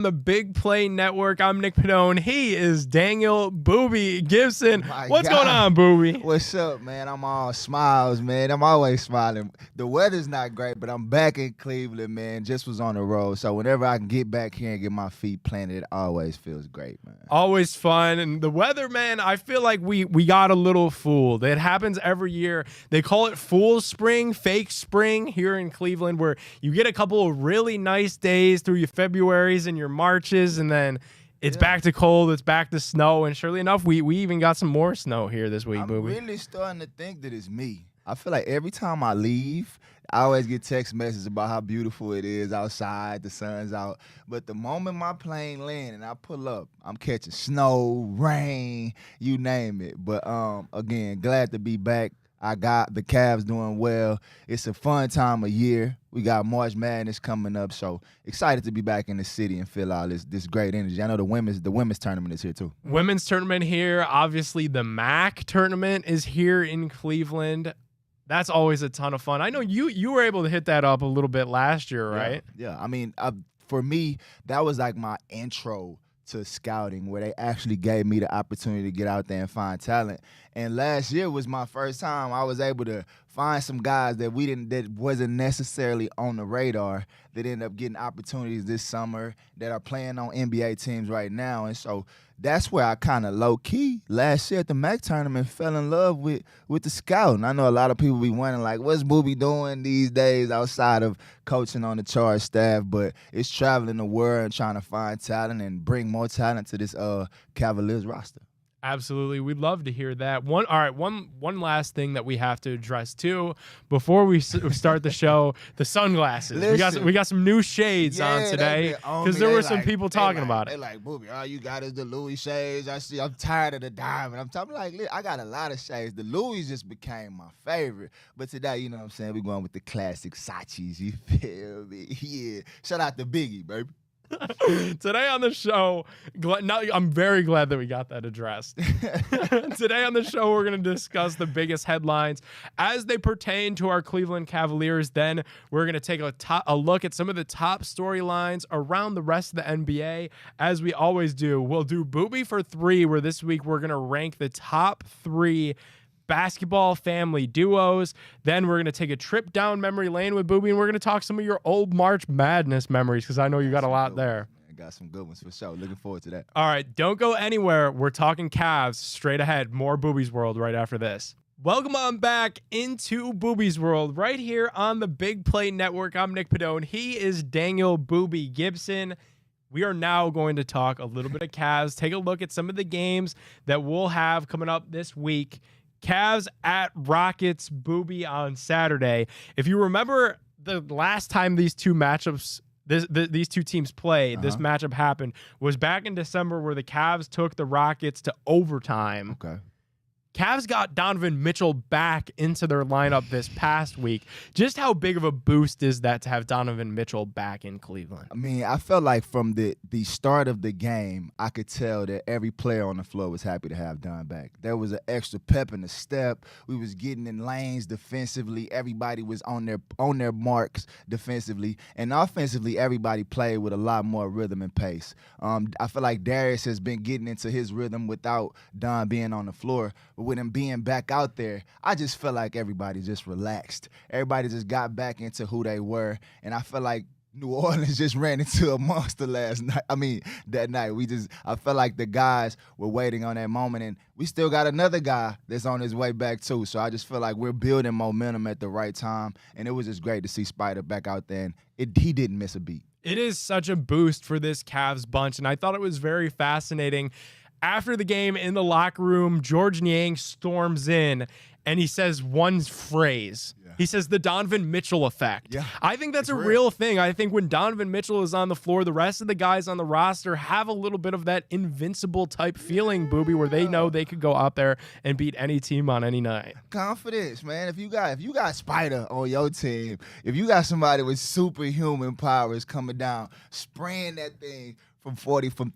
The Big Play Network. I'm Nick Padone. He is Daniel Booby Gibson. What's going on, Booby? What's up, man? I'm all smiles, man. I'm always smiling. The weather's not great, but I'm back in Cleveland, man. Just was on the road. So whenever I can get back here and get my feet planted, it always feels great, man. Always fun. And the weather, man, I feel like we got a little fooled. It happens every year. They call it fool's spring, fake spring here in Cleveland, where you get a couple of really nice days through your Februarys and your Marches, and then it's back to cold, it's back to snow, and surely enough, we even got some more snow here this week, Booby. I'm really starting to think that it's me. I feel like every time I leave, I always get text messages about how beautiful it is outside, the sun's out. But the moment my plane lands and I pull up, I'm catching snow, rain, you name it. But again, glad to be back. I got the Cavs doing well. It's a fun time of year. We got March Madness coming up, so excited to be back in the city and feel all this great energy. I know the women's tournament is here too. Women's tournament here. Obviously, the MAC tournament is here in Cleveland. That's always a ton of fun. I know you were able to hit that up a little bit last year, right? Yeah. I mean, for me, that was like my intro to scouting, where they actually gave me the opportunity to get out there and find talent. And last year was my first time I was able to find some guys that wasn't necessarily on the radar that ended up getting opportunities this summer that are playing on NBA teams right now. And so that's where I kind of low-key last year at the MAC tournament fell in love with the scouting. I know a lot of people be wondering, like, what's Booby doing these days outside of coaching on the charge staff? But it's traveling the world and trying to find talent and bring more talent to this Cavaliers roster. Absolutely. We'd love to hear that. One last thing that we have to address too before we start the show, the sunglasses. Listen, we got some new shades on today because there were some people talking about it. They like, Booby, all you got is the Louis shades. I'm tired of the diamond. I'm talking like, I got a lot of shades. The Louis just became my favorite. But today, you know what I'm saying, we're going with the classic Sachis. You feel me? Yeah. Shout out to Biggie, baby. Today on the show, I'm very glad that we got that addressed. Today on the show, we're going to discuss the biggest headlines as they pertain to our Cleveland Cavaliers. Then we're going to take a look at some of the top storylines around the rest of the NBA. As we always do, we'll do Booby for 3, where this week we're going to rank the top 3 basketball family duos. Then we're going to take a trip down memory lane with Booby, and we're going to talk some of your old March Madness memories, because I know you got a lot there. I got some good ones for sure. Looking forward to that. All right, don't go anywhere. We're talking Cavs straight ahead. More Booby's World right after this. Welcome on back into Booby's World right here on the Big Play Network. I'm Nick Padone. He is Daniel Booby Gibson. We are now going to talk a little bit of Cavs, take a look at some of the games that we'll have coming up this week. Cavs at Rockets, Booby, on Saturday. If you remember the last time these two matchups, these two teams played, this matchup happened, was back in December, where the Cavs took the Rockets to overtime. Okay. Cavs got Donovan Mitchell back into their lineup this past week. Just how big of a boost is that to have Donovan Mitchell back in Cleveland? I mean, I felt like from the start of the game, I could tell that every player on the floor was happy to have Don back. There was an extra pep in the step. We was getting in lanes defensively. Everybody was on their marks defensively. And offensively, everybody played with a lot more rhythm and pace. I feel like Darius has been getting into his rhythm without Don being on the floor. But with him being back out there, I just felt like everybody just relaxed. Everybody just got back into who they were. And I feel like New Orleans just ran into a monster last night. I mean, that night. I felt like the guys were waiting on that moment. And we still got another guy that's on his way back too. So I just feel like we're building momentum at the right time. And it was just great to see Spider back out there. And he didn't miss a beat. It is such a boost for this Cavs bunch. And I thought it was very fascinating. After the game in the locker room, George Niang storms in and he says one phrase. Yeah. He says the Donovan Mitchell effect. Yeah. I think that's a real thing. I think when Donovan Mitchell is on the floor, the rest of the guys on the roster have a little bit of that invincible type feeling, Booby, where they know they could go out there and beat any team on any night. Confidence, man. If you got Spider on your team, if you got somebody with superhuman powers coming down, spraying that thing from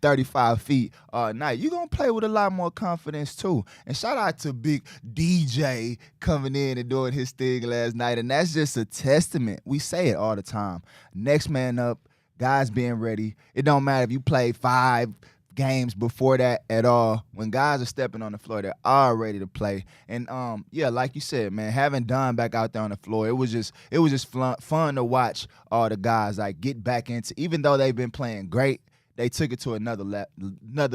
35 feet night, you're going to play with a lot more confidence too. And shout out to big DJ coming in and doing his thing last night. And that's just a testament. We say it all the time. Next man up, guys being ready. It don't matter if you play 5 games before that at all. When guys are stepping on the floor, they're all ready to play. And yeah, like you said, man, having Don back out there on the floor, it was just fun to watch all the guys like get back into. Even though they've been playing great, they took it to another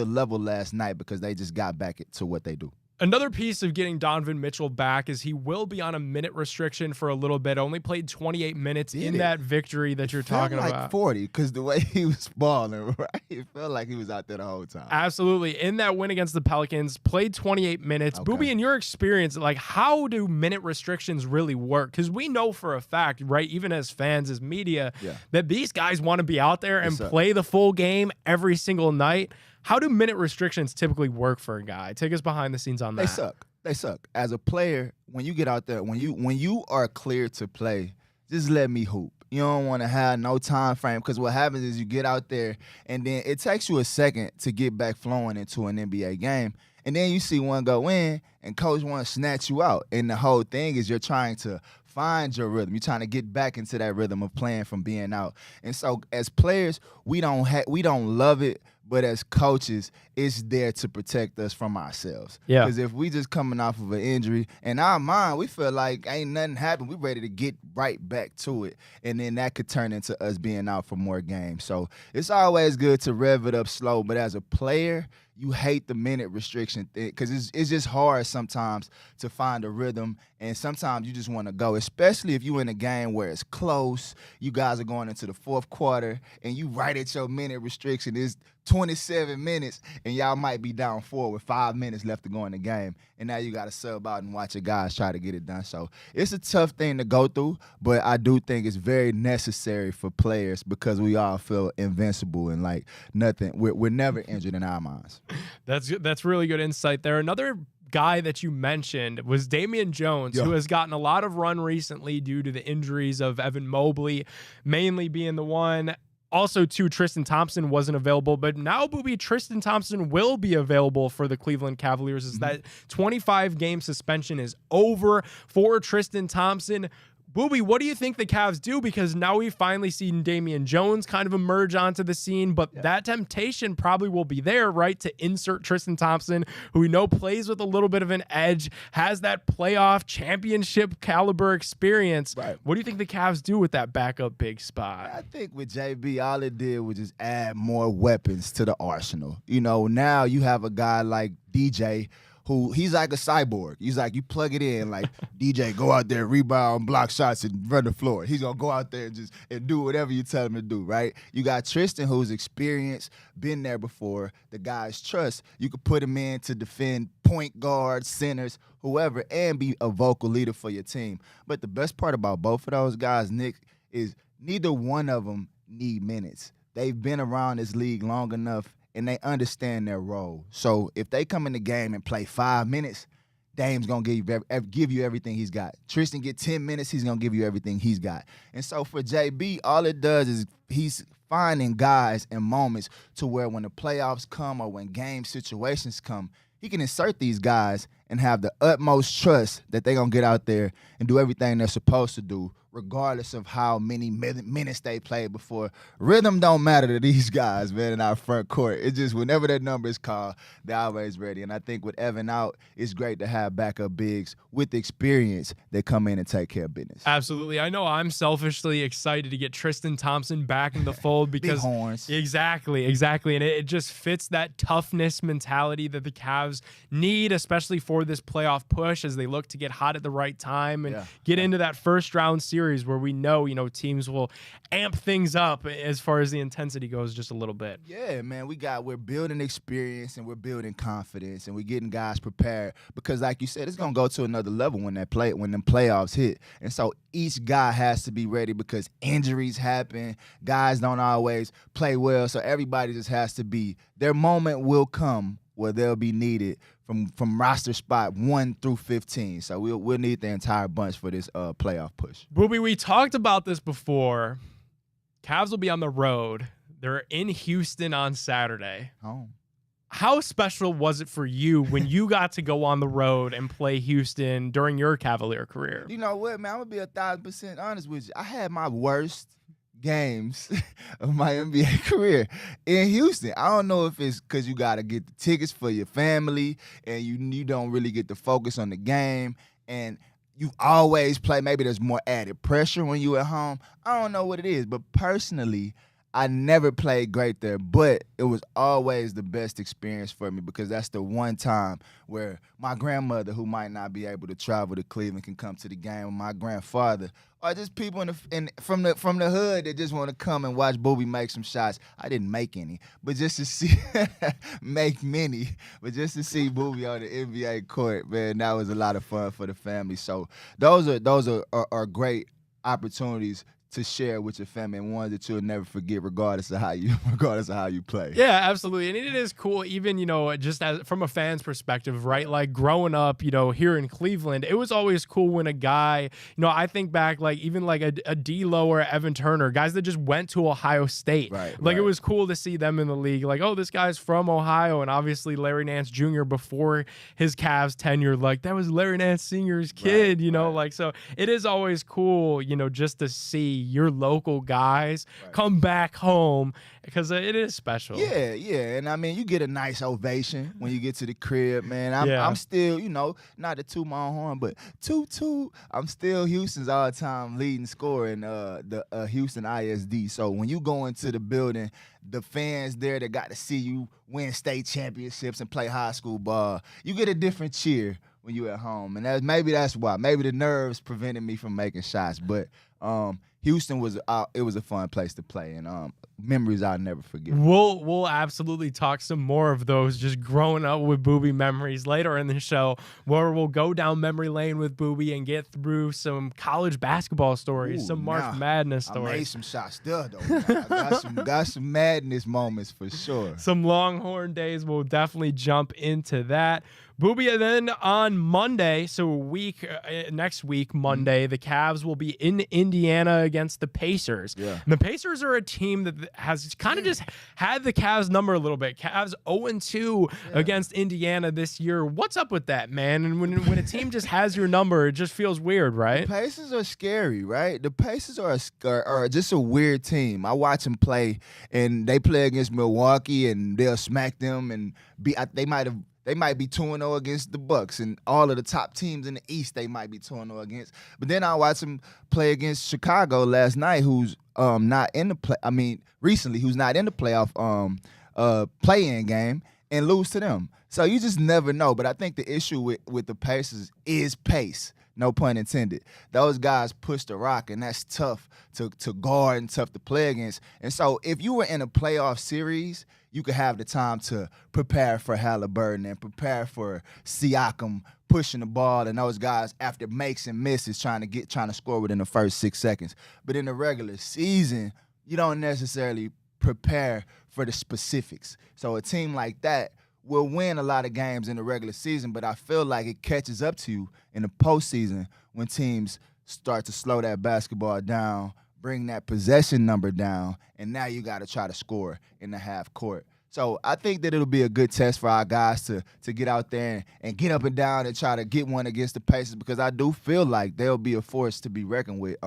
level last night because they just got back to what they do. Another piece of getting Donovan Mitchell back is he will be on a minute restriction for a little bit. Only played 28 minutes in that victory that you're talking like about. 40 because the way he was balling, right? It felt like he was out there the whole time. Absolutely. In that win against the Pelicans, played 28 minutes. Okay. Booby, in your experience, like how do minute restrictions really work? Because we know for a fact, right, even as fans, as media, that these guys want to be out there and play the full game every single night. How do minute restrictions typically work for a guy? Take us behind the scenes on that. They suck. As a player, when you get out there, when you are clear to play, just let me hoop. You don't want to have no time frame because what happens is you get out there and then it takes you a second to get back flowing into an NBA game. And then you see one go in and coach want to snatch you out. And the whole thing is you're trying to find your rhythm. You're trying to get back into that rhythm of playing from being out. And so as players, we don't love it. But as coaches, it's there to protect us from ourselves. Yeah. Because if we just coming off of an injury, in our mind, we feel like ain't nothing happened. We ready to get right back to it. And then that could turn into us being out for more games. So it's always good to rev it up slow. But as a player, you hate the minute restriction thing because it's just hard sometimes to find a rhythm. And sometimes you just want to go, especially if you're in a game where it's close. You guys are going into the fourth quarter, and you right at your minute restriction. It's 27 minutes, and y'all might be down 4 with 5 minutes left to go in the game. And now you got to sub out and watch your guys try to get it done. So it's a tough thing to go through, but I do think it's very necessary for players because we all feel invincible and like nothing. We're never injured in our minds. That's really good insight there. Another guy that you mentioned was Damian Jones, who has gotten a lot of run recently due to the injuries of Evan Mobley, mainly being the one. Also, too, Tristan Thompson wasn't available, but now, Booby, Tristan Thompson will be available for the Cleveland Cavaliers as that 25-game suspension is over for Tristan Thompson. Booby, what do you think the Cavs do? Because now we've finally seen Damian Jones kind of emerge onto the scene, but that temptation probably will be there, right, to insert Tristan Thompson, who we know plays with a little bit of an edge, has that playoff championship caliber experience. Right. What do you think the Cavs do with that backup big spot? I think with JB, all it did was just add more weapons to the arsenal. You know, now you have a guy like DJ, who he's like a cyborg. He's like, you plug it in, like, DJ, go out there, rebound, block shots, and run the floor. He's going to go out there and do whatever you tell him to do, right? You got Tristan, who's experienced, been there before, the guys trust. You could put him in to defend point guards, centers, whoever, and be a vocal leader for your team. But the best part about both of those guys, Nick, is neither one of them need minutes. They've been around this league long enough and they understand their role. So if they come in the game and play 5 minutes, Dame's going to give you everything he's got. Tristan get 10 minutes, he's going to give you everything he's got. And so for JB, all it does is he's finding guys and moments to where when the playoffs come or when game situations come, he can insert these guys and have the utmost trust that they're going to get out there and do everything they're supposed to do, regardless of how many minutes they played before. Rhythm don't matter to these guys, man, in our front court. It's just whenever that number is called, they're always ready. And I think with Evan out, it's great to have backup bigs with experience that come in and take care of business. Absolutely. I know I'm selfishly excited to get Tristan Thompson back in the fold because big horns. Exactly. And it just fits that toughness mentality that the Cavs need, especially for this playoff push as they look to get hot at the right time and get into that first round series where we know, teams will amp things up as far as the intensity goes just a little bit. Yeah, man, we're building experience and we're building confidence and we're getting guys prepared because like you said, it's going to go to another level when the playoffs hit. And so each guy has to be ready because injuries happen. Guys don't always play well. So everybody just has to be, their moment will come where they'll be needed from roster spot 1 through 15. So we'll need the entire bunch for this playoff push. Booby, we talked about this before. Cavs will be on the road. They're in Houston on Saturday. How special was it for you when you got to go on the road and play Houston during your Cavalier career? You know what, man? I'm going to be 1,000% honest with you. I had my worst games of my NBA career in Houston. I don't know if it's because you got to get the tickets for your family and you don't really get to focus on the game, and you always play. Maybe there's more added pressure when you at home. I don't know what it is, but personally, I never played great there, but it was always the best experience for me because that's the one time where my grandmother, who might not be able to travel to Cleveland, can come to the game, or my grandfather, or just people from the hood that just want to come and watch Booby make some shots. I didn't make any, but just to see make many, but just to see Booby on the NBA court, man, that was a lot of fun for the family. So those are great opportunities to share with your family, and ones that you'll never forget, regardless of how you play. Yeah, absolutely. And it is cool, even, just as from a fan's perspective, right? Like growing up, here in Cleveland, it was always cool when a guy, I think back, like even like a D'Lo or Evan Turner, guys that just went to Ohio State. Right. It was cool to see them in the league. Like, oh, this guy's from Ohio. And obviously Larry Nance Jr. before his Cavs tenure, like that was Larry Nance Sr.'s kid, like, so it is always cool, just to see your local guys come back home, because it is special. Yeah. And I mean, you get a nice ovation when you get to the crib, man. I'm still, not to toot my own horn, but toot. I'm still Houston's all-time leading scorer in the Houston ISD. So when you go into the building, the fans there that got to see you win state championships and play high school ball, you get a different cheer when you at home. And maybe that's why. Maybe the nerves prevented me from making shots. But Houston was a fun place to play, and memories I'll never forget. We'll absolutely talk some more of those just growing up with Booby memories later in the show, where we'll go down memory lane with Booby and get through some college basketball stories, some March Madness stories. I made some shots still though. I got some madness moments for sure. Some Longhorn days. We'll definitely jump into that. Booby, then on Monday, so next week, Monday, the Cavs will be in Indiana against the Pacers. Yeah. And the Pacers are a team that has kind of just had the Cavs number a little bit. Cavs 0-2 against Indiana this year. What's up with that, man? And when a team just has your number, it just feels weird, right? The Pacers are scary, right? The Pacers are just a weird team. I watch them play, and they play against Milwaukee, and they'll smack them, and they might be 2-0 against the Bucks, and all of the top teams in the East they might be 2-0 against. But then I watched them play against Chicago last night, who's not in the play. I mean, recently, who's not in the playoff play-in game, and lose to them. So you just never know. But I think the issue with the Pacers is pace. No pun intended. Those guys push the rock, and that's tough to guard and tough to play against. And so if you were in a playoff series, you could have the time to prepare for Halliburton and prepare for Siakam pushing the ball, and those guys, after makes and misses, trying to score within the first 6 seconds. But in the regular season, you don't necessarily prepare for the specifics. So a team like that will win a lot of games in the regular season, but I feel like it catches up to you in the postseason when teams start to slow that basketball down, bring that possession number down, and now you got to try to score in the half court. So I think that it'll be a good test for our guys to get out there and get up and down and try to get one against the Pacers, because I do feel like they'll be a force to be reckoned with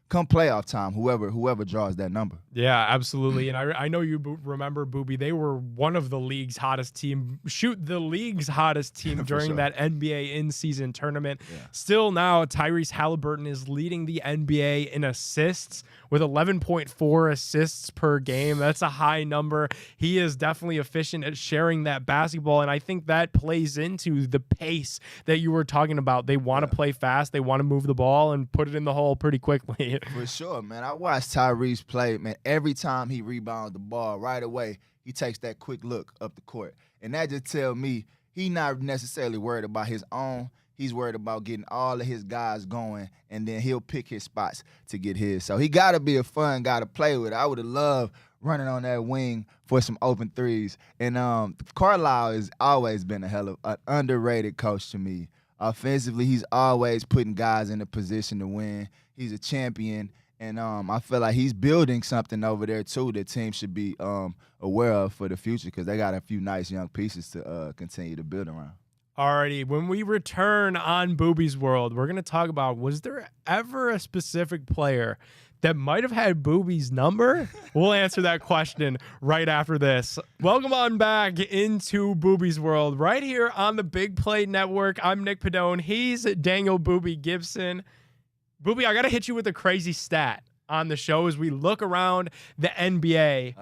come playoff time, whoever draws that number. Yeah, absolutely. And I know you remember, Booby, they were one of the league's hottest team, the league's hottest team during sure. that NBA in-season tournament. Yeah. Still now, Tyrese Halliburton is leading the NBA in assists with 11.4 assists per game. That's a high number. He is definitely efficient at sharing that basketball, and I think that plays into the pace that you were talking about. They want to play fast. They want to move the ball and put it in the hole pretty quickly. For sure, man. I watched Tyrese play, man. Every time he rebounds the ball, right away, he takes that quick look up the court. And that just tells me he's not necessarily worried about his own. He's worried about getting all of his guys going, and then he'll pick his spots to get his. So he got to be a fun guy to play with. I would have loved running on that wing for some open threes. And Carlisle has always been an underrated coach to me. Offensively, he's always putting guys in a position to win. He's a champion, and I feel like he's building something over there, too, that teams should be aware of for the future, because they got a few nice young pieces to continue to build around. Alrighty, when we return on Booby's World, we're going to talk about, was there ever a specific player that might have had Booby's number? We'll answer that question right after this. Welcome on back into Booby's World right here on the Big Play Network. I'm Nick Padone. He's Daniel Booby Gibson. Booby, I got to hit you with a crazy stat on the show as we look around the NBA.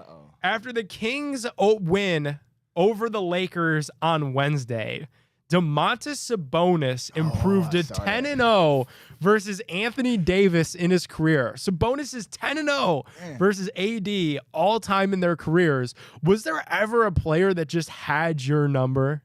After the Kings win over the Lakers on Wednesday, Domantas Sabonis improved to 10-0 versus Anthony Davis in his career. Sabonis is 10-0 versus AD all time in their careers. Was there ever a player that just had your number?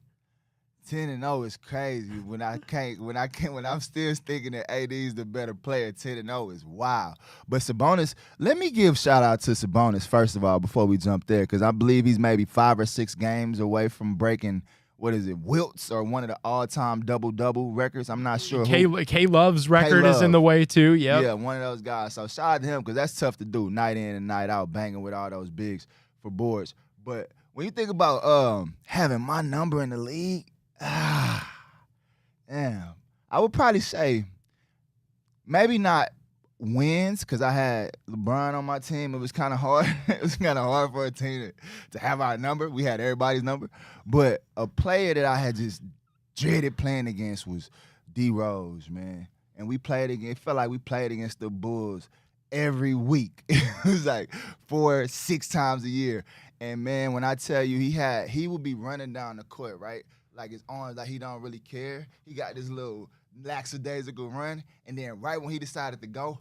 10-0 is crazy. When I'm still thinking that AD is the better player, 10-0 is wild. But Sabonis, let me give shout out to Sabonis first of all before we jump there, because I believe he's maybe 5 or 6 games away from breaking, what is it, Wilt's or one of the all-time double-double records. I'm not sure. K-Love's record is in the way too. Yep. Yeah, one of those guys. So shout out to him because that's tough to do night in and night out, banging with all those bigs for boards. But when you think about having my number in the league, damn, I would probably say maybe not wins because I had LeBron on my team. It was kind of hard. It was kind of hard for a team to have our number. We had everybody's number. But a player that I had just dreaded playing against was D Rose, man. And we played against, it felt like we played against the Bulls every week. It was like 4-6 times a year. And, man, when I tell you he would be running down the court, right? Like his arms, like he don't really care. He got this little lackadaisical run, and then right when he decided to go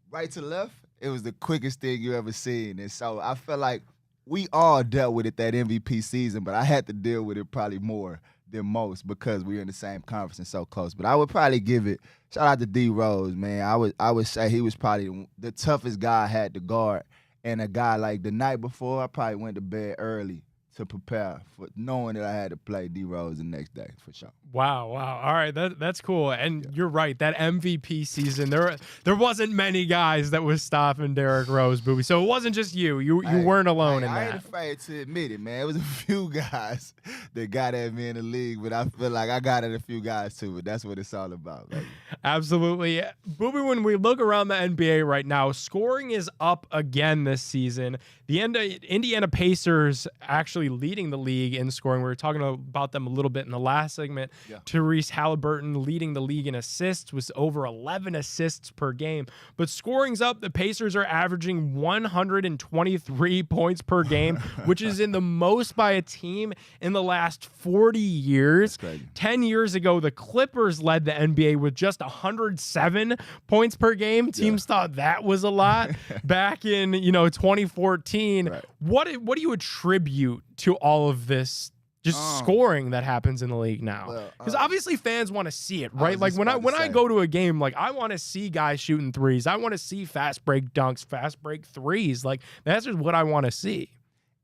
right to left, it was the quickest thing you ever seen. And so I felt like we all dealt with it that MVP season, but I had to deal with it probably more than most because we were in the same conference and so close. But I would probably give it, shout out to D Rose, man. I would say he was probably the toughest guy I had to guard. And a guy like the night before, I probably went to bed early to prepare for knowing that I had to play D Rose the next day for sure. Wow. All right, that's cool. And you're right, that MVP season, there wasn't many guys that was stopping Derrick Rose, Booby. So it wasn't just you. You weren't alone in that. I ain't afraid to admit it, man. It was a few guys that got at me in the league, but I feel like I got at a few guys too. But that's what it's all about, baby. Absolutely. Booby, when we look around the NBA right now, scoring is up again this season. The Indiana Pacers actually leading the league in scoring. We were talking about them a little bit in the last segment. Yeah. Tyrese Halliburton leading the league in assists with over 11 assists per game. But scoring's up. The Pacers are averaging 123 points per game, which is in the most by a team in the last 40 years. 10 years ago, the Clippers led the NBA with just 107 points per game. Teams thought that was a lot back in 2014. Right. What do you attribute to all of this scoring that happens in the league now? Because obviously fans want to see it, right? Like when I go to a game, like I want to see guys shooting threes. I want to see fast break dunks, fast break threes. Like that's just what I want to see.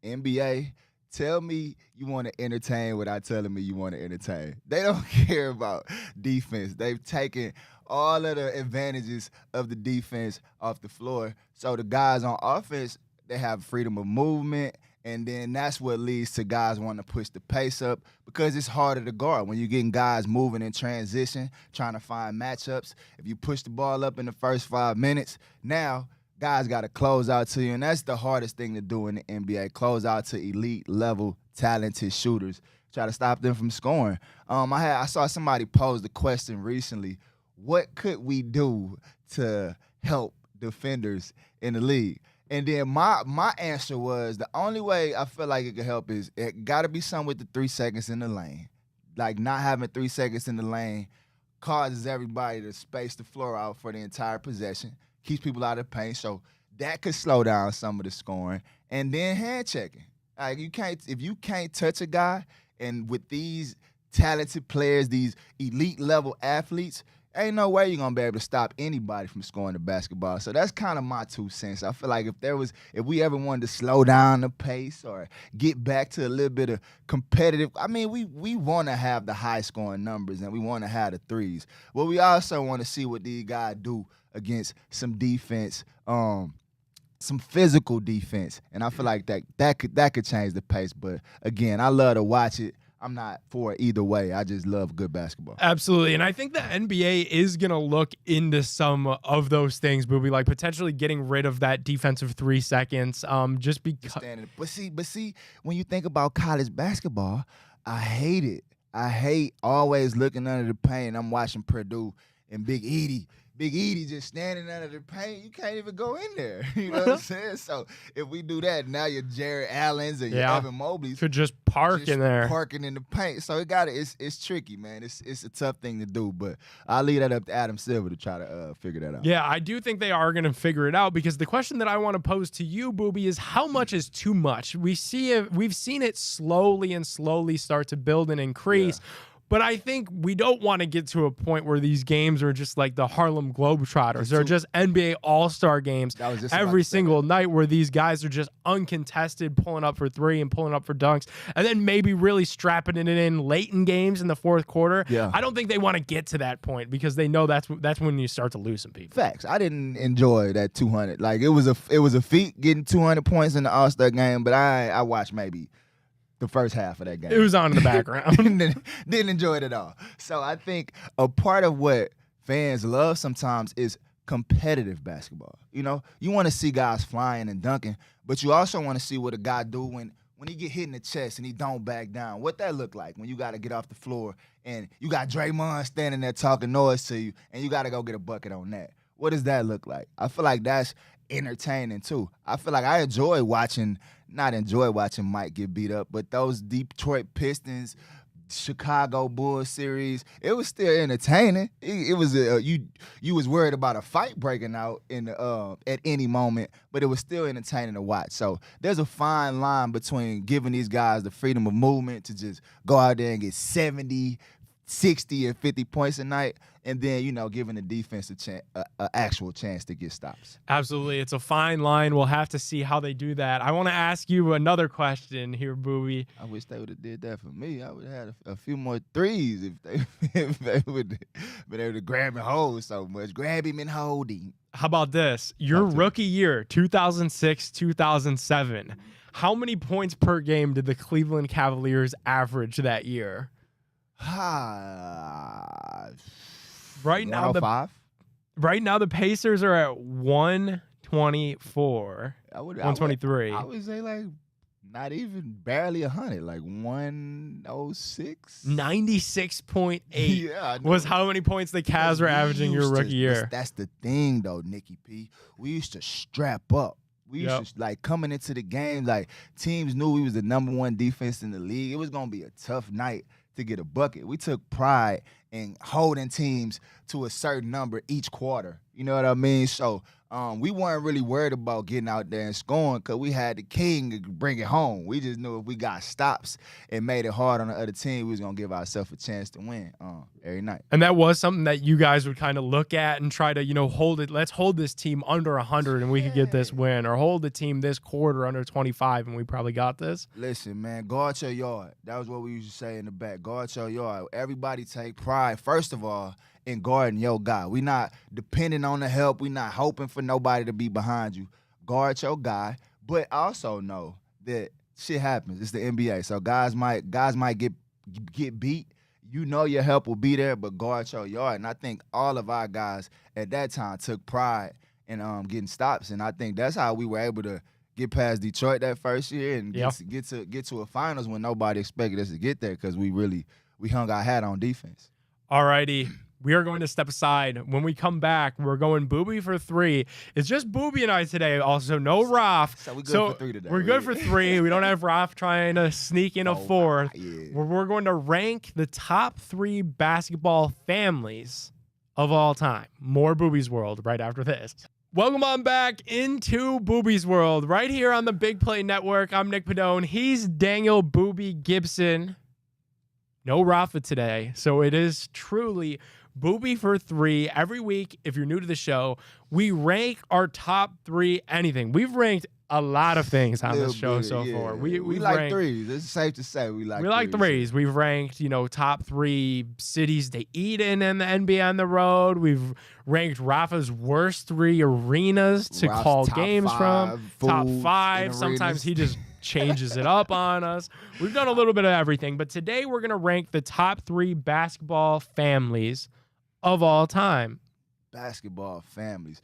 NBA, tell me you want to entertain without telling me you want to entertain. They don't care about defense. They've taken all of the advantages of the defense off the floor. So the guys on offense, they have freedom of movement. And then that's what leads to guys wanting to push the pace up because it's harder to guard when you're getting guys moving in transition, trying to find matchups. If you push the ball up in the first 5 minutes, now guys got to close out to you, and that's the hardest thing to do in the NBA, close out to elite-level, talented shooters, try to stop them from scoring. I saw somebody pose the question recently, what could we do to help defenders in the league? And then my answer was the only way I feel like it could help is it got to be something with the 3 seconds in the lane. Like not having 3 seconds in the lane causes everybody to space the floor out for the entire possession, keeps people out of paint. So that could slow down some of the scoring. And then hand checking. Like if you can't touch a guy, and with these talented players, these elite level athletes, ain't no way you're going to be able to stop anybody from scoring the basketball. So that's kind of my 2 cents. I feel like if we ever wanted to slow down the pace or get back to a little bit of competitive, I mean, we want to have the high scoring numbers and we want to have the threes. But we also want to see what these guys do against some defense, some physical defense. And I feel like that could change the pace. But again, I love to watch it. I'm not for either way. I just love good basketball. Absolutely. And I think the NBA is going to look into some of those things, Booby, like potentially getting rid of that defensive 3 seconds just because. But see, when you think about college basketball, I hate it. I hate always looking under the paint. I'm watching Purdue and Big Edie just standing under the paint. You can't even go in there. You know what I'm saying? So if we do that, now your Jared Allens and your Evan Mobley's could just park in there, parking in the paint. So it's tricky, man. It's a tough thing to do. But I'll leave that up to Adam Silver to try to figure that out. Yeah, I do think they are going to figure it out, because the question that I want to pose to you, Booby, is how much is too much? We've seen it slowly start to build and increase. Yeah. But I think we don't want to get to a point where these games are just like the Harlem Globetrotters. They're just NBA All-Star games every single night, where these guys are just uncontested, pulling up for 3 and pulling up for dunks, and then maybe really strapping it in late in games in the fourth quarter. Yeah. I don't think they want to get to that point, because they know that's when you start to lose some people. Facts. I didn't enjoy that 200. Like it was a feat getting 200 points in the All-Star game, but I watched maybe the first half of that game. It was on in the background. Didn't enjoy it at all. So I think a part of what fans love sometimes is competitive basketball. You know, you want to see guys flying and dunking, but you also want to see what a guy do when he get hit in the chest and he don't back down. What that look like when you got to get off the floor and you got Draymond standing there talking noise to you and you got to go get a bucket on that. What does that look like? I feel like that's entertaining too. I feel like I not enjoy watching Mike get beat up, but those Detroit Pistons, Chicago Bulls series, it was still entertaining. It was you was worried about a fight breaking out in at any moment, but it was still entertaining to watch. So there's a fine line between giving these guys the freedom of movement to just go out there and get 70, 60, and 50 points a night, and then, you know, giving the defense a actual chance to get stops. Absolutely. It's a fine line. We'll have to see how they do that. I want to ask you another question here, Booby. I wish they would have did that for me. I would have had a few more threes if they would have been able to grab and hold so much. Grab him and hold him. How about this? Your rookie year, 2006, 2007. How many points per game did the Cleveland Cavaliers average that year? Right now, the Pacers are at 124. 123. I would say like not even barely 100, like 106. 96.8 was how many points the Cavs were averaging your rookie year. That's the thing, though, Nicky P. We used to strap up. We used to, like, coming into the game, like, teams knew we was the #1 defense in the league. It was going to be a tough night to get a bucket. We took pride in holding teams to a certain number each quarter. You know what I mean? So we weren't really worried about getting out there and scoring because we had the king to bring it home. We just knew if we got stops and made it hard on the other team, we was going to give ourselves a chance to win every night. And that was something that you guys would kind of look at and try to, you know, hold it. Let's hold this team under 100 and we could get this win, or hold the team this quarter under 25 and we probably got this. Listen, man, guard your yard. That was what we used to say in the back. Guard your yard. Everybody take pride, first of all, in guarding your guy. We not depending on the help. We not hoping for nobody to be behind you. Guard your guy, but also know that shit happens. It's the NBA, so guys might get beat. You know your help will be there, but guard your yard. And I think all of our guys at that time took pride in getting stops, and I think that's how we were able to get past Detroit that first year and get to a finals when nobody expected us to get there, because we hung our hat on defense. All righty. We are going to step aside. When we come back, we're going Booby for 3. It's just Booby and I today. Also, no Raf. So we're good for 3 today. We're good for 3. We don't have Raf trying to sneak in a 4th. Yeah. We're going to rank the top 3 basketball families of all time. More Booby's World right after this. Welcome on back into Booby's World right here on the Big Play Network. I'm Nick Padone. He's Daniel Booby Gibson. No Rafa today. So it is truly Booby for 3. Every week, if you're new to the show, we rank our top 3 anything. We've ranked a lot of things on this show so far. We like threes. It's safe to say we like threes. We've ranked, you know, top 3 cities to eat in the NBA on the road. We've ranked Rafa's worst 3 arenas to call games from. Top 5. Sometimes he just changes it up on us. We've done a little bit of everything, but today we're going to rank the top 3 basketball families of all time. Basketball families.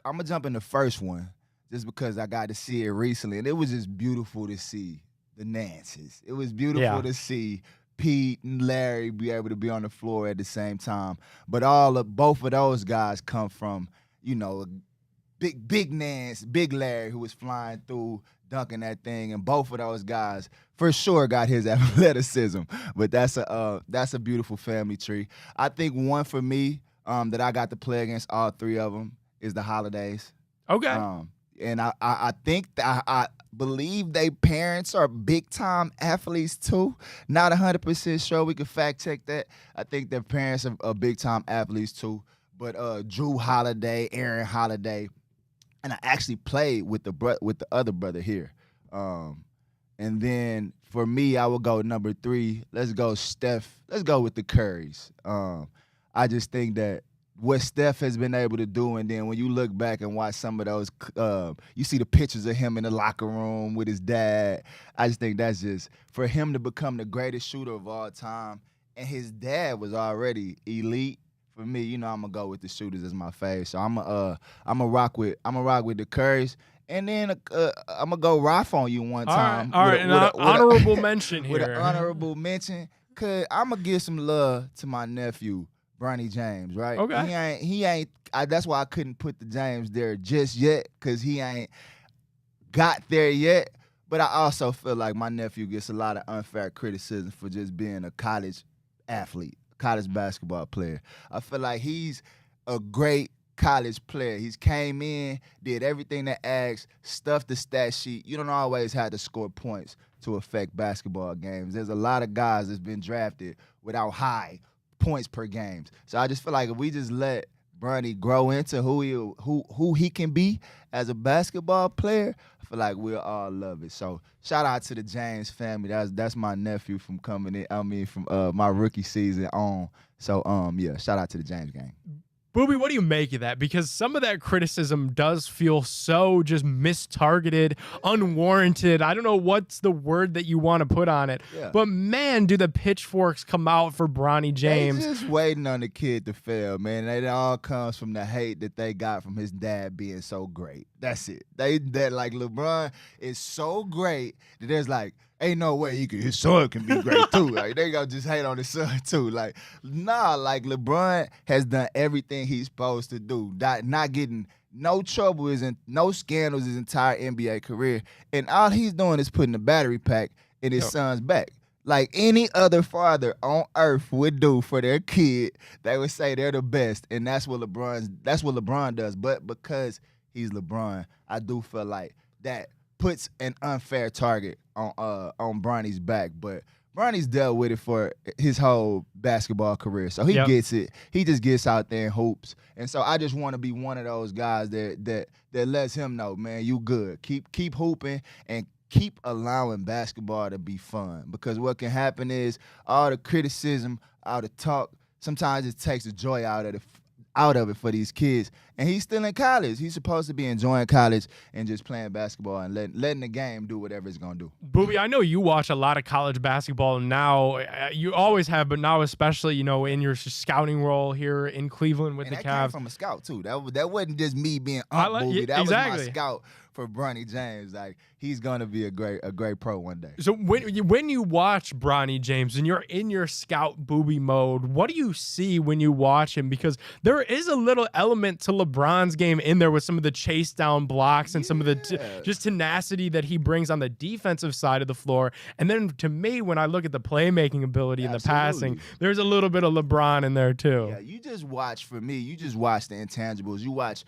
I'm going to jump in the first one just because I got to see it recently, and it was just beautiful to see the Nances. It was beautiful to see Pete and Larry be able to be on the floor at the same time. But both of those guys come from, big Nance, big Larry, who was flying through, dunking that thing, and both of those guys for sure got his athleticism. But that's a beautiful family tree. I think one for me that I got to play against all 3 of them is the Holidays. Okay. And I think I believe they parents are big-time athletes too. Not 100% sure. We could fact-check that. I think their parents are big-time athletes too. But Drew Holiday, Aaron Holiday, and I actually played with the other brother here. And then for me, I would go number 3. Let's go Steph. Let's go with the Currys. I just think that what Steph has been able to do, and then when you look back and watch some of those, you see the pictures of him in the locker room with his dad. I just think that's just, for him to become the greatest shooter of all time, and his dad was already elite. For me, I'm gonna go with the shooters as my fave. So I'm gonna rock with the Currys. And then I'm gonna go Roth on you one time. All right, honorable mention here. With an honorable mention, cause I'm gonna give some love to my nephew, Bronny James, right? Okay. He ain't. That's why I couldn't put the James there just yet, cause he ain't got there yet. But I also feel like my nephew gets a lot of unfair criticism for just being a college athlete, college basketball player. I feel like he's a great college player. He's came in, did everything that asked, stuffed the stat sheet. You don't always have to score points to affect basketball games. There's a lot of guys that's been drafted without high points per games. So I just feel like if we just let Bronny grow into who he can be as a basketball player, I feel like we'll all love it. So shout out to the James family. That's my nephew from coming in. From my rookie season on. So shout out to the James gang. Booby, what do you make of that? Because some of that criticism does feel so just mistargeted, unwarranted. I don't know what's the word that you want to put on it. Yeah. But, man, do the pitchforks come out for Bronny James. They just waiting on the kid to fail, man. It all comes from the hate that they got from his dad being so great. That's it. That like LeBron is so great that there's like, ain't no way his son can be great too. Like they gonna just hate on his son too. Like nah, like LeBron has done everything he's supposed to do. Not getting no trouble, no scandals his entire NBA career, and all he's doing is putting a battery pack in his son's back. Like any other father on earth would do for their kid. They would say they're the best, and that's what LeBron does. But because he's LeBron, I do feel like that puts an unfair target on Bronny's back. But Bronny's dealt with it for his whole basketball career, so he gets it. He just gets out there and hoops. And so I just want to be one of those guys that lets him know, man, you good. Keep hooping and keep allowing basketball to be fun, because what can happen is all the criticism, all the talk, sometimes it takes the joy out of it for these kids. And he's still in college. He's supposed to be enjoying college and just playing basketball and letting the game do whatever it's going to do. Booby, I know you watch a lot of college basketball now. You always have, but now especially, in your scouting role here in Cleveland with the Cavs. That came from a scout, too. That wasn't just me being Booby. That was my scout for Bronny James. Like, he's going to be a great pro one day. So when you watch Bronny James and you're in your scout Booby mode, what do you see when you watch him? Because there is a little element to LeBron's game in there with some of the chase down blocks and some of the just tenacity that he brings on the defensive side of the floor. And then to me, when I look at the playmaking ability and the passing, there's a little bit of LeBron in there too. Yeah, you just watch the intangibles. You watch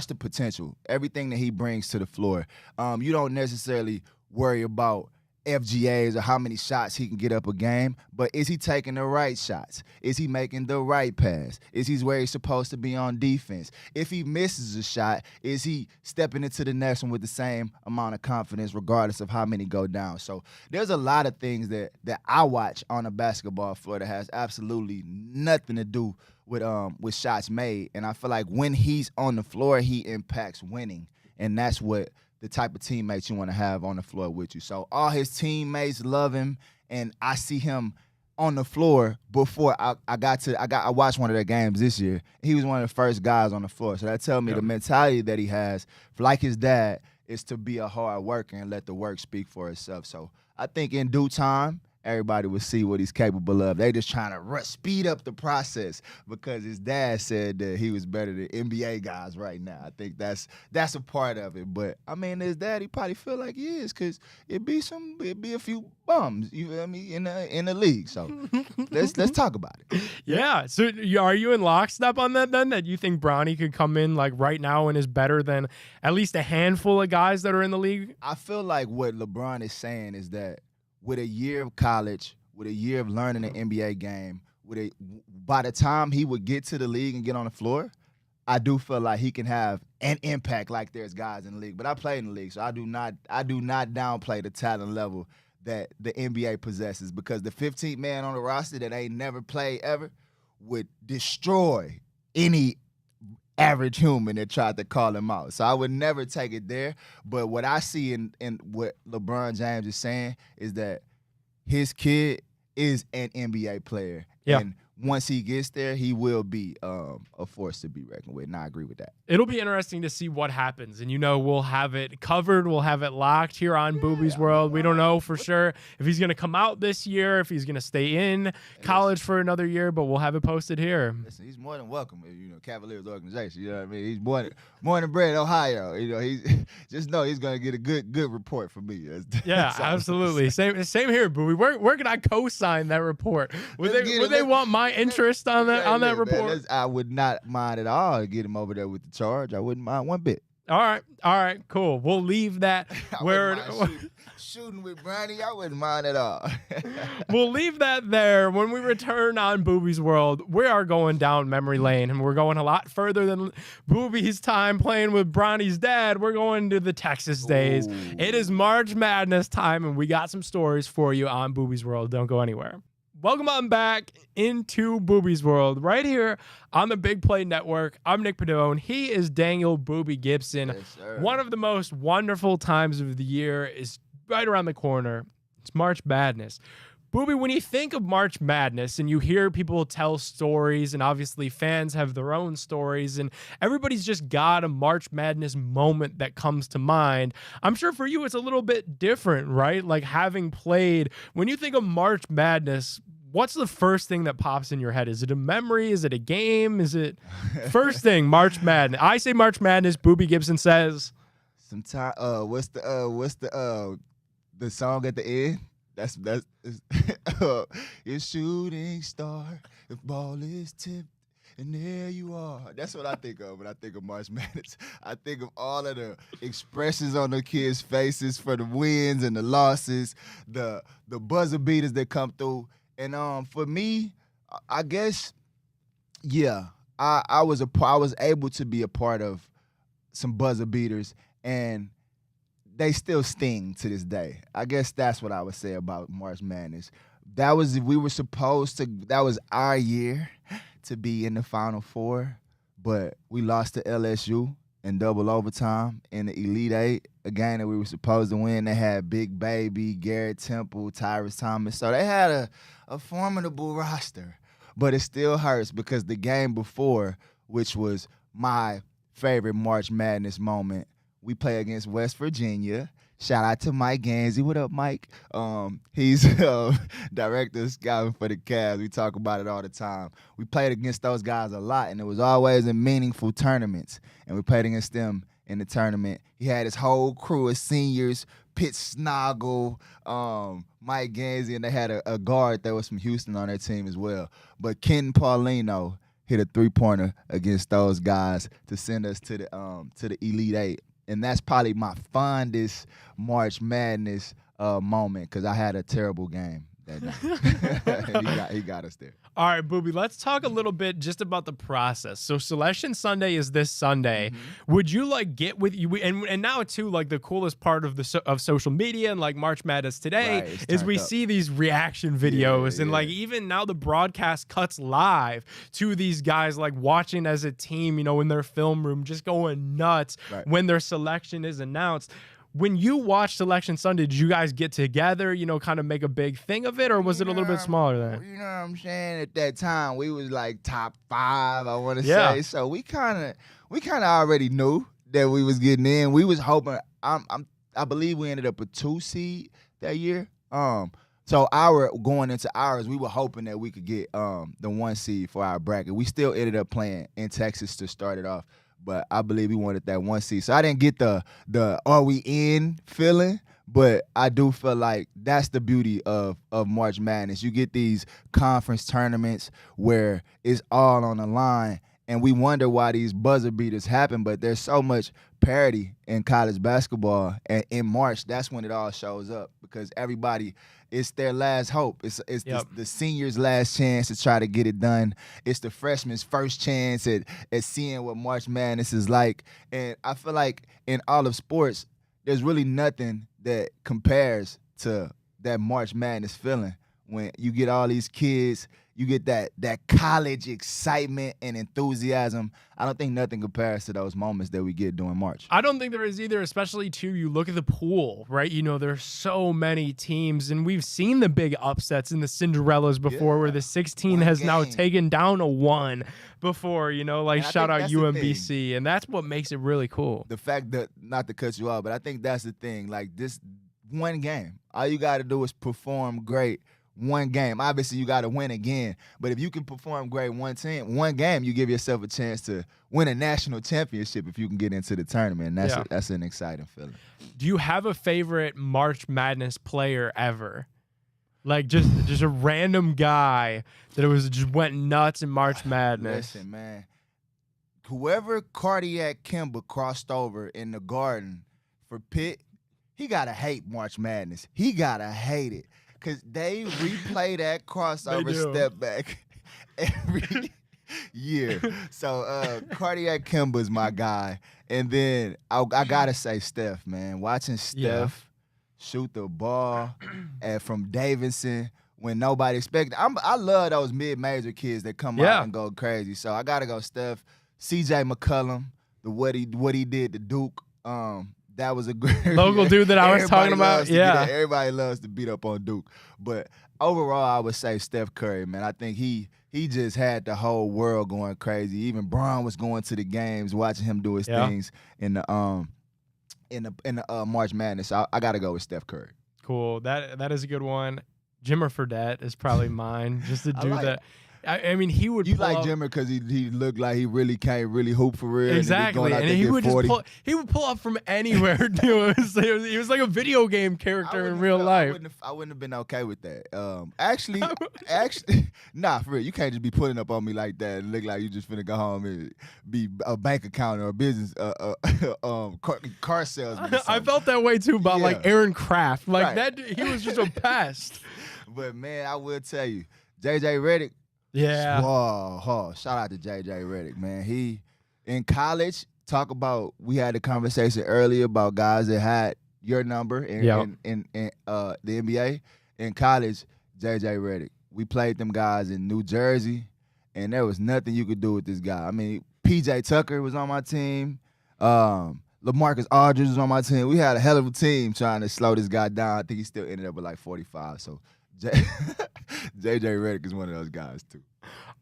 the potential, everything that he brings to the floor. You don't necessarily worry about FGAs or how many shots he can get up a game, but is he taking the right shots? Is he making the right pass? Is he where he's supposed to be on defense? If he misses a shot, is he stepping into the next one with the same amount of confidence regardless of how many go down? So there's a lot of things that I watch on a basketball floor that has absolutely nothing to do with shots made. And I feel like when he's on the floor, he impacts winning. And that's what the type of teammates you want to have on the floor with you. So all his teammates love him, and I see him on the floor before I watched one of their games this year. He was one of the first guys on the floor. So that tells me the mentality that he has, like his dad, is to be a hard worker and let the work speak for itself. So I think in due time, everybody will see what he's capable of. They just trying to speed up the process because his dad said that he was better than NBA guys right now. I think that's a part of it. But I mean, his dad, he probably feel like he is because it'd be a few bums, you feel me, in the league. So let's talk about it. Yeah. So are you in lockstep on that then? That you think Bronny could come in like right now and is better than at least a handful of guys that are in the league? I feel like what LeBron is saying is that with a year of college, with a year of learning the NBA game, by the time he would get to the league and get on the floor, I do feel like he can have an impact like there's guys in the league. But I played in the league, so I do not downplay the talent level that the NBA possesses, because the 15th man on the roster that ain't never played ever would destroy any average human that tried to call him out. So I would never take it there. But what I see in what LeBron James is saying is that his kid is an NBA player. Yeah. And once he gets there, he will be a force to be reckoned with, and I agree with that. It'll be interesting to see what happens, and we'll have it covered, we'll have it locked here on Booby's World. We don't know for sure if he's going to come out this year, if he's going to stay in college for another year, but we'll have it posted here. Listen, he's more than welcome, Cavaliers organization. You know what I mean? He's born and bred in Ohio. He's just know he's going to get a good report from me. Yeah, absolutely. Same here, Booby. Where can I co-sign that report? Would they want my interest on that report? I would not mind at all to get him over there with the charge. I wouldn't mind one bit. All right, cool. We'll leave that where shooting with Bronny, I wouldn't mind at all. We'll leave that there. When we return on Booby's World, we are going down memory lane, and we're going a lot further than Booby's time playing with Bronny's dad. We're going to the Texas days. Ooh. It is March Madness time, and we got some stories for you on Booby's World. Don't go anywhere. Welcome on back into Booby's World right here on the Big Play Network. I'm Nick Padone. He is Daniel Booby Gibson. Yes, sir. One of the most wonderful times of the year is right around the corner. It's March Madness. Booby, when you think of March Madness and you hear people tell stories, and obviously fans have their own stories, and everybody's just got a March Madness moment that comes to mind, I'm sure for you it's a little bit different, right? Like having played, when you think of March Madness, what's the first thing that pops in your head? Is it a memory? Is it a game? Is it first thing, March Madness? I say March Madness. Booby Gibson says sometime. What's the song at the end? That's it's shooting star. If ball is tipped, and there you are. That's what I think of when I think of March Madness. I think of all of the expressions on the kids' faces for the wins and the losses, the buzzer beaters that come through. And for me, I guess, yeah, I was able to be a part of some buzzer beaters, and they still sting to this day. I guess that's what I would say about March Madness. That was our year to be in the Final Four, but we lost to LSU in double overtime in the Elite Eight, a game that we were supposed to win. They had Big Baby, Garrett Temple, Tyrus Thomas. So they had a formidable roster, but it still hurts because the game before, which was my favorite March Madness moment, we play against West Virginia. Shout out to Mike Gansey. What up, Mike? He's director of scouting for the Cavs. We talk about it all the time. We played against those guys a lot, and it was always in meaningful tournaments. And we played against them in the tournament. He had his whole crew of seniors, Pitt Snoggle, Mike Gansey, and they had a guard that was from Houston on their team as well. But Ken Paulino hit a three-pointer against those guys to send us to the Elite Eight. And that's probably my fondest March Madness moment because I had a terrible game that night. He got us there. All right, Booby, let's talk a little bit just about the process. So Selection Sunday is this Sunday. Would you like get with you and now too, like the coolest part of of social media and like March Madness today is we see these reaction videos and like even now the broadcast cuts live to these guys like watching as a team, you know, in their film room, just going nuts when their selection is announced. When you watched Selection Sunday, did you guys get together, you know, kind of make a big thing of it, or was it a little bit smaller than that? You know what I'm saying? At that time, we was like top 5, I want to say. So we kind of already knew that we was getting in. We was hoping. I believe we ended up a 2 seed that year. So going into ours, we were hoping that we could get the 1 seed for our bracket. We still ended up playing in Texas to start it off. But I believe we wanted that 1 seed. So I didn't get the are we in feeling, but I do feel like that's the beauty of March Madness. You get these conference tournaments where it's all on the line, and we wonder why these buzzer beaters happen, but there's so much parity in college basketball. And in March, that's when it all shows up because everybody – it's their last hope. It's the seniors' last chance to try to get it done. It's the freshmen's first chance at seeing what March Madness is like. And I feel like in all of sports, there's really nothing that compares to that March Madness feeling when you get all these kids, you get that college excitement and enthusiasm. I don't think nothing compares to those moments that we get during March. I don't think there is either, especially too, you look at the pool, right? You know, there's so many teams, and we've seen the big upsets in the Cinderellas before where the 16 has now taken down a 1 before, you know, like shout out UMBC, and that's what makes it really cool. The fact that, not to cut you off, but I think that's the thing. Like this one game, all you got to do is perform great. One game. Obviously, you got to win again. But if you can perform great one game, you give yourself a chance to win a national championship if you can get into the tournament. And that's an exciting feeling. Do you have a favorite March Madness player ever? Like just a random guy that just went nuts in March Madness. Listen, man. Whoever Cardiac Kimber crossed over in the Garden for Pitt, he got to hate March Madness. He got to hate it. Because they replay that crossover step back every year. So Cardiac Kimber's my guy. And then I got to say Steph, man. Watching Steph shoot the ball from Davidson when nobody expected. I love those mid-major kids that come out and go crazy. So I got to go Steph. CJ McCollum, what he did to Duke. That was a great local dude that I was talking about. Everybody loves to beat up on Duke. But overall, I would say Steph Curry, man. I think he just had the whole world going crazy. Even Bron was going to the games, watching him do his things in the March Madness. So I got to go with Steph Curry. Cool. That is a good one. Jimmer Fredette is probably mine. Just to do that. I mean, he would. You like Jimmer because he looked like he really can't really hoop for real. Exactly, and he would pull up from anywhere. He was like a video game character in real life. I wouldn't have been okay with that. Actually, nah, for real. You can't just be pulling up on me like that and look like you just finna go home and be a bank account or a business car salesman. I felt that way too about like Aaron Kraft. Like that, he was just a pest. But man, I will tell you, JJ Redick. Yeah. Whoa. Shout out to JJ Redick, man. He in college, we had a conversation earlier about guys that had your number in the NBA. In college, JJ Redick. We played them guys in New Jersey, and there was nothing you could do with this guy. I mean, PJ Tucker was on my team. LaMarcus Aldridge was on my team. We had a hell of a team trying to slow this guy down. I think he still ended up with like 45. So JJ Redick is one of those guys too.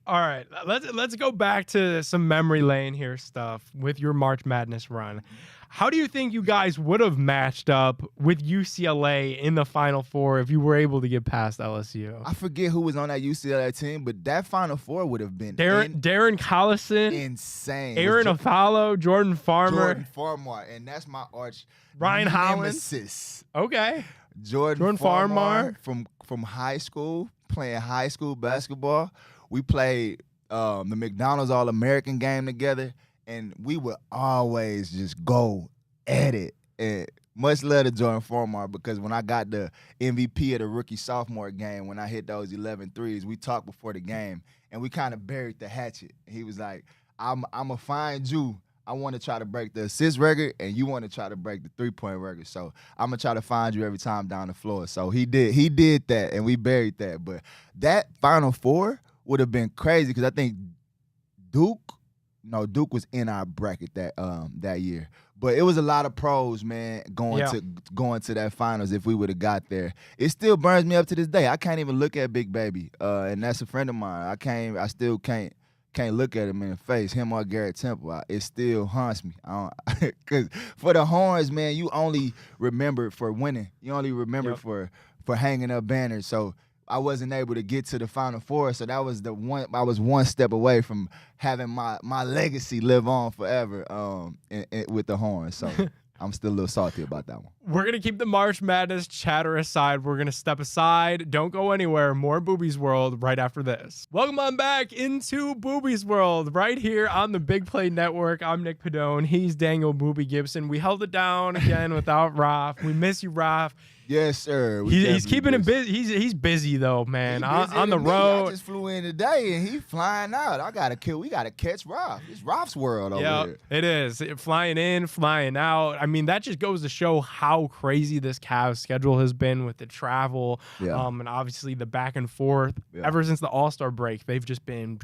All right, let's go back to some memory lane here stuff with your March Madness run. How do you think you guys would have matched up with UCLA in the Final Four if you were able to get past LSU? I forget who was on that UCLA team, but that Final Four would have been Darren Collison, insane. Aaron Afalo, Jordan Farmer, and that's my arch Ryan nemesis. Okay, Jordan Farmer from high school, playing high school basketball. We played the McDonald's All-American game together, and we would always just go at it. And Much love to Jordan Formar because when I got the MVP of the rookie-sophomore game, when I hit those 11 threes, we talked before the game, and we kind of buried the hatchet. He was like, I'm going to find you. I want to try to break the assist record, and you want to try to break the three-point record. So I'm going to try to find you every time down the floor. So he did that, and we buried that. But that Final Four would have been crazy because I think Duke was in our bracket that year. But it was a lot of pros, man, going to that finals if we would have got there. It still burns me up to this day. I can't even look at Big Baby, and that's a friend of mine. I still can't look at him in the face, him or Garrett Temple. It still haunts me. Because for the Horns, man, you only remember for winning. You only remember for hanging up banners. So I wasn't able to get to the Final Four, so that was I was one step away from having my legacy live on forever with the Horns. So I'm still a little salty about that one. We're going to keep the March Madness chatter aside. We're going to step aside. Don't go anywhere. More Booby's World right after this. Welcome on back into Booby's World right here on the Big Play Network. I'm Nick Padone. He's Daniel Booby Gibson. We held it down again without Raf. We miss you, Raf. Yes, sir. He's keeping it busy. He's busy though, man. On the road. I just flew in today and he flying out. We gotta catch Ralph. It's Ralph's world over here. It is. Flying in, flying out. I mean, that just goes to show how crazy this Cavs schedule has been with the travel, and obviously the back and forth. Yeah. Ever since the All-Star break, they've just been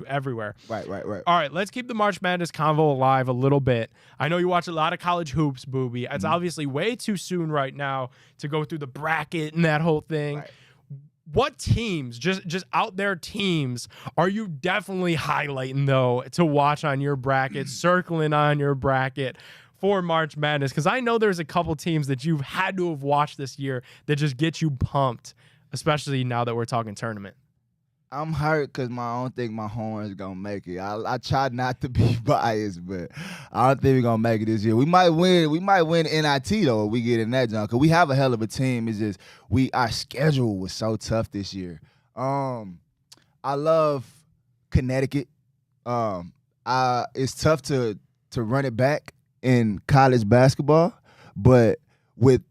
everywhere. Right. All right, let's keep the March Madness convo alive a little bit. I know you watch a lot of college hoops, Booby. It's obviously way too soon right now to go through the bracket and that whole thing. Right. What teams, just out there teams, are you definitely highlighting, though, to watch on your bracket, circling on your bracket for March Madness? Because I know there's a couple teams that you've had to have watched this year that just get you pumped, especially now that we're talking tournament. I'm hurt because I don't think my Horns going to make it. I try not to be biased, but I don't think we're going to make it this year. We might win NIT, though, if we get in that junk, because we have a hell of a team. It's just our schedule was so tough this year. I love Connecticut. It's tough to run it back in college basketball, but with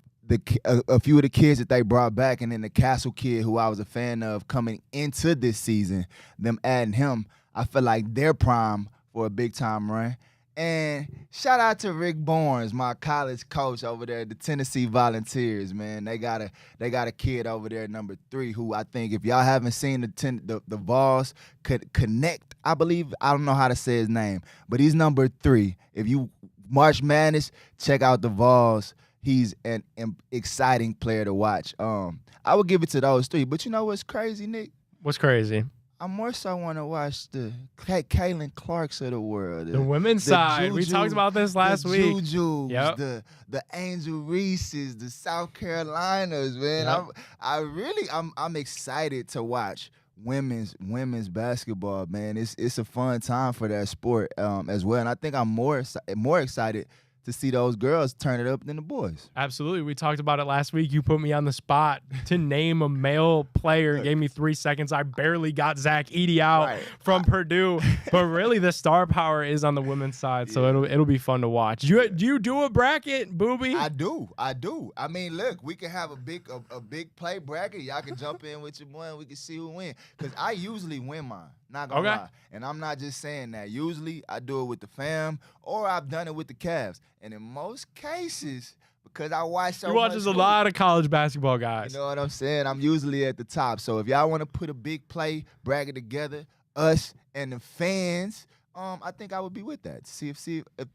a few of the kids that they brought back, and then the Castle kid who I was a fan of coming into this season, them adding him, I feel like they're prime for a big-time run. And shout out to Rick Barnes, my college coach over there, the Tennessee Volunteers, man. They got a kid over there, number 3, who I think if y'all haven't seen the Vols could connect, I believe, I don't know how to say his name, but he's number 3. If you March Madness, check out the Vols. He's an exciting player to watch. I would give it to those 3. But you know what's crazy, Nick? What's crazy? I more so want to watch the Caitlin Clarks of the world. The women's side. We talked about this last week. The Jujus, the Angel Reeses, the South Carolinas, man. Yep. I'm excited to watch women's basketball, man. It's a fun time for that sport as well. And I think I'm more excited to see those girls turn it up than the boys. Absolutely. We talked about it last week. You put me on the spot to name a male player. Gave me 3 seconds. I barely got Zach Edey out from Purdue. But really, the star power is on the women's side, so it'll be fun to watch. Do you do a bracket, Booby? I do. I mean, look, we can have a big play bracket. Y'all can jump in with your boy and we can see who win. Because I usually win mine. Not gonna lie. And I'm not just saying that. Usually I do it with the fam or I've done it with the Cavs. And in most cases, because I watch so much. You watch a lot of college basketball guys. You know what I'm saying? I'm usually at the top. So if y'all want to put a big play bracket together, us and the fans, I think I would be with that. See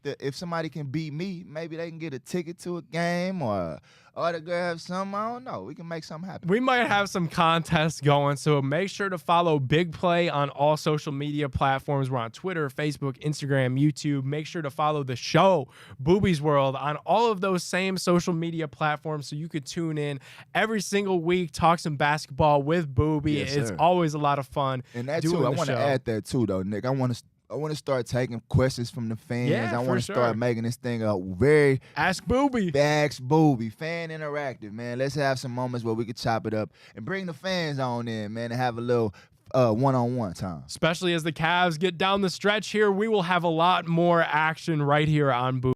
if somebody can beat me, maybe they can get a ticket to a game or autograph something. I don't know. We can make something happen. We might have some contests going, so make sure to follow Big Play on all social media platforms. We're on Twitter, Facebook, Instagram, YouTube. Make sure to follow the show, Booby's World, on all of those same social media platforms so you could tune in every single week, talk some basketball with Booby. Yes, it's always a lot of fun. And that too, I want to add that too, though, Nick. I want to start taking questions from the fans. Yeah, I want to start making this thing a very Ask Booby, fan interactive, man. Let's have some moments where we could chop it up and bring the fans on in, man, and have a little one-on-one time. Especially as the Cavs get down the stretch here, we will have a lot more action right here on Booby.